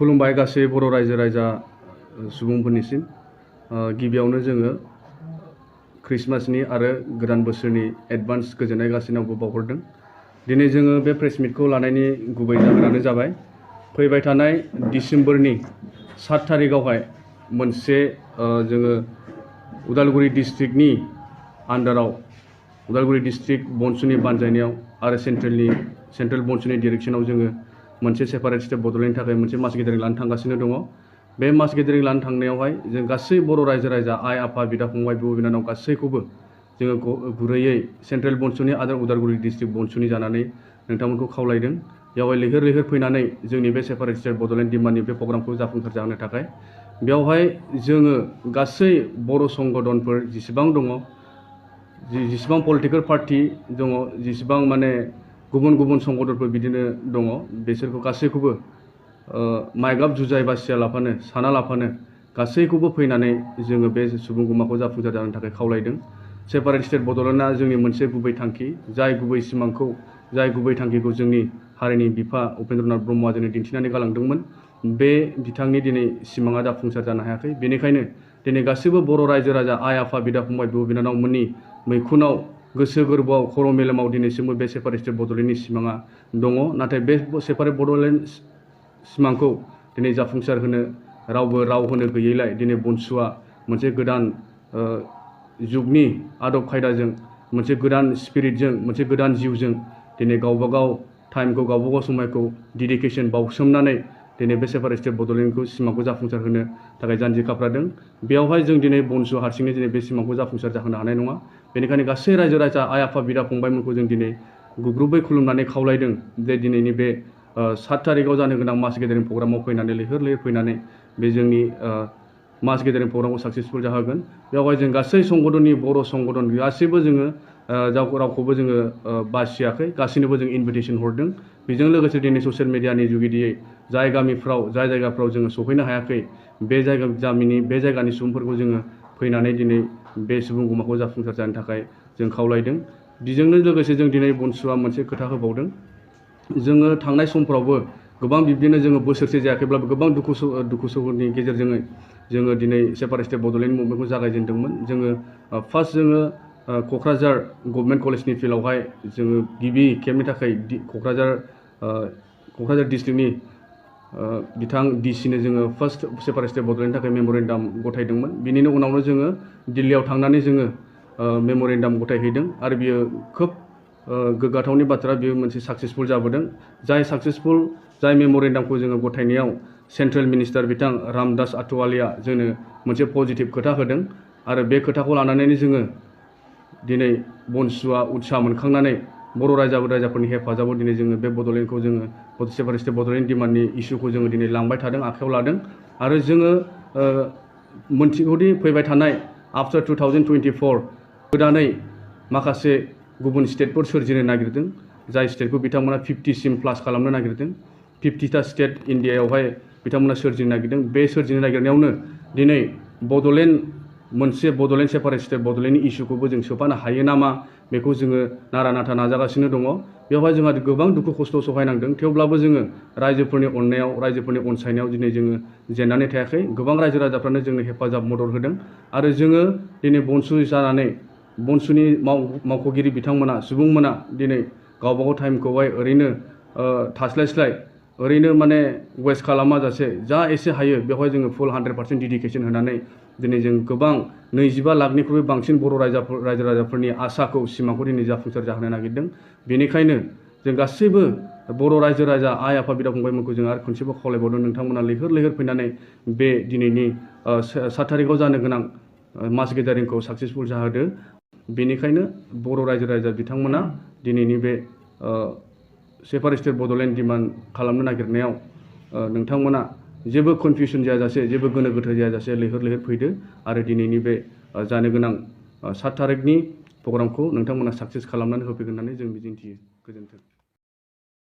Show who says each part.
Speaker 1: खुलुमबाय गासै बर' रायजो राजा सुबुंफोरनिसिम गिबियावनो जोङो क्रिसमासनि आरो गोदान बोसोरनि एडभान्स गोजोननाय गासैनावबो बावहरदों। दिनै जोङो बे प्रेस मिटखौ लानायनि गुबै जाहोनानो जाबाय फैबाय थानाय डिसेम्बरनि 7 तारिखआवहाय मोनसे जोङो उदालगुरि डिस्ट्रिक्टनि आन्डाराव उदालगुरि डिस्ट्रिक्ट बनसुनि बानजायनायाव आरो सेन्ट्रेल बनसुनि डिरेक्सनाव जोङो मोनसे सेपारेट स्टेट बड'लेण्डनि थाखाय मोनसे मास गेदारिं लानो थांगासिनो दङ। बे मास गेदारिं लानो थांनायावहाय जों गासै बर' रायजो राजा आइ आफा बिदा फंबाय बिब' बिनानाव गासैखौबो जोङो गुरैयै सेन्ट्रेल बनसुनि आरो उदालगुरि डिस्ट्रिक्ट बनसुनि जानानै नोंथांमोनखौ खावलायदों। बेवहाय लैहोर लैहोर फैनानै जोंनि बे सेपारेट स्टेट बड'लेण्ड डिमान्डनि बे प्रग्रामखौ जाफुंसार जाहोनो थाखाय बेवहाय जोङो गासै बर' संगठनफोर जेसेबां दङ, जेसेबां पलिटिकेल पार्टी दङ, जेसेबां माने गुबुन गुबुन संगठनफोर बिदिनो दङ, बिसोरखौ गासैखौबो माइगाब जुजाय बासिया लाफानो साना लाफानो गासैखौबो फैनानै जोङो बे सुबुंगमाखौ जाफुंसार जानो थाखाय खावलायदों। सेपारेट स्टेट बड'लेण्डआ जोंनि मोनसे गुबै थांखि, जाय गुबै सिमांखौ, जाय गुबै थांखिखौ जोंनि हारिनि बिफा उपेन्द्रनाथ ब्रह्मआ जोंनो दिन्थिनानै गालांदोंमोन। बे बिथांनि दिनै सिमाङा जाफुंसार जानो हायाखै। बेनिखायनो दिनै गासैबो बर' रायजो राजा आइ आफा बिदा फंबाय बिब' बिनानावमोननि मैखुनाव गोसो गोरबोआव खर' मेलेमाव दिनैसिमबो बे सेपारेट स्टेट बड'लेण्डनि सिमाङा दङ। नाथाय बे सेपारेट बड'लेण्ड सिमांखौ दिनै जाफुंसार होनो रावबो राव होनो गैयैलाय दिनै बनसुआ मोनसे गोदान जुगनि आदब खायदाजों, मोनसे गोदान स्पिरिटजों, मोनसे गोदान जिउजों दिनै गावबागाव टाइमखौ, गावबागाव समायखौ डेडिकेसन बावसोमनानै दिनै बे सेपारेट स्टेट बड'लेण्डखौ सिमांखौ जाफुंसार होनो थाखाय जानजि खाफ्रादों। बेवहाय जों दिनै बनसु हारसिङै दिनै बे सिमांखौ जाफुंसार जाहोनो हानाय नङा। बेनिखायनो गासै रायजो राजा आइ आफा बिदा फंबायमोनखौ जों दिनै गुग्रुबै खुलुमनानै खावलायदों जे दिनैनि बे 7 तारिखआव जानो गोनां मास गेदारिं प्रग्रामाव फैनानै लैहोर लैहोर फैनानै बे जोंनि मास गेदारिं प्रग्रामखौ साक्सेसफुल जाहोगोन। बेवहाय जों गासै संगठननि बर' संगठन गासैबो जोङो रावखौबो जोङो बासियाखै, गासैनोबो जों इनभिटेसन हरदों। बेजों लोगोसे दिनै ससियेल मिडियानि जुगिदियै जाय गामिफ्राव, जाय जायगाफ्राव जोङो सफैनो हायाखै, बे जायगानि सुबुंफोरखौ जोङो फैनानै दिनै बे सुबुंगमाखौ जाफुंसार जानो थाखाय जों खावलायदों। बेजोंनो लोगोसे जों दिनै बनसुआ मोनसे खोथा होबावदों। जोङो थांनाय समफ्रावबो गोबां बिब्दिनो जोङो बोसोरसे जायाखैब्लाबो गोबां दुखु सुखुनि गेजेरजों जोङो दिनै सेपारेट स्टेट बड'लेण्ड मुभमेन्टखौ जागायजेनदोंमोन। जोङो फार्स्ट जोङो क'क्राझार गभर्नमेन्ट कलेजनि फिल्डआवहाय जोङो गिबि खेबनि थाखाय क'क्राझार डिस्ट्रिक्टनि बिथां डिसिनो जोङो फार्स्ट सेपारेट स्टेट बड'लेण्डनि थाखाय मेम'रेन्डाम गथायदोंमोन। बिनिनो उनावनो जोङो दिल्लीयाव थांनानै जोङो मेम'रेन्डाम गथायहैदों आरो बियो खोब गोग्गाथावनि बाथ्रा, बेयो मोनसे साक्सेसफुल जाबोदों। जाय मेम'रेन्डामखौ जोङो गथायनायाव सेन्ट्रेल मिनिस्टार बिथां रामदास आथवालेया जोंनो मोनसे पजिटिभ खोथा होदों आरो बे खोथाखौ लानानैनो जोङो दिनै बनसुआ उत्साह मोनखांनानै बर' रायजाफोरनि हेफाजाबाव दिनै जोङो बे बड'लेण्डखौ जोङो सेपारेट स्टेट बड'लेण्ड डिमान्डनि इस्युखौ जोङो दिनै लांबाय थादों, आखायाव लादों आरो जोङो मोनथिगौदि फैबाय थानाय आफ्टार 2024 गोदानै माखासे गुबुन स्टेटफोर सोरजिनो नागिरदों, जाय स्टेटखौ बिथांमोना 50सिम प्लास खालामनो नागिरदों। 50टा स्टेट इन्डियायावहाय बिथांमोना सोरजिनो नागिरदों। बे सोरजिनो नागिरनायावनो दिनै मोनसे बड'लेण्ड सेपारेट स्टेट बड'लेण्डनि इस्युखौबो जों सोफानो हायो नामा, बेखौ जोङो नारा नाथा नाजागासिनो दङ। बेवहाय जोंहा गोबां दुखु खस्थ' सहायनांदों, थेवब्लाबो जोङो रायजोफोरनि अननायाव, रायजोफोरनि अनसायनायाव दिनै जोङो जेननानै थायाखै। गोबां रायजो राजाफ्रानो जोंनो हेफाजाब मदद होदों आरो जोङो दिनै बनसु जानानै बनसुनि मावख'गिरि बिथांमोना, सुबुंमोना दिनै गावबागाव टाइमखौहाय ओरैनो थास्लायस्लाय, ओरैनो माने वेस्ट खालामाजासे जा एसे हायो बेवहाय जोङो फुल 100% डेडिकेसन होनानै दिनै जों गोबां 25 लाखनिख्रुइबो बांसिन बर' रायजो राजाफोरनि आसाखौ, सिमांखौ दिनै जाफुंसार जाहोनो नागिरदों। बेनिखायनो जों गासैबो बर' रायजो राजा आइ आफा बिदा फंबायमोनखौ जों आरो खनसेबाव खावलायबावदों, नोंथांमोना लैहोर लैहोर फैनानै बे दिनैनि 7 तारिखआव जानो गोनां मास गेदारिंखौ साक्सेसफुल जाहोदो। बेनिखायनो बर' रायजो राजा बिथांमोना दिनैनि बे सेपारेट स्टेट बड'लेण्ड डिमान्ड खालामनो नागिरनायाव नोंथांमोना जेबो कनफिउसन जायाजासे, जेबो गोनो गोथो जायाजासे लैहोर लैहोर फैदो आरो दिनैनि बे जानो गोनां 7 तारिखनि प्रग्रामखौ नोंथांमोना साक्सेस खालामनानै होफैगोन होननानै जों मिजिंथियो। गोजोन्थों।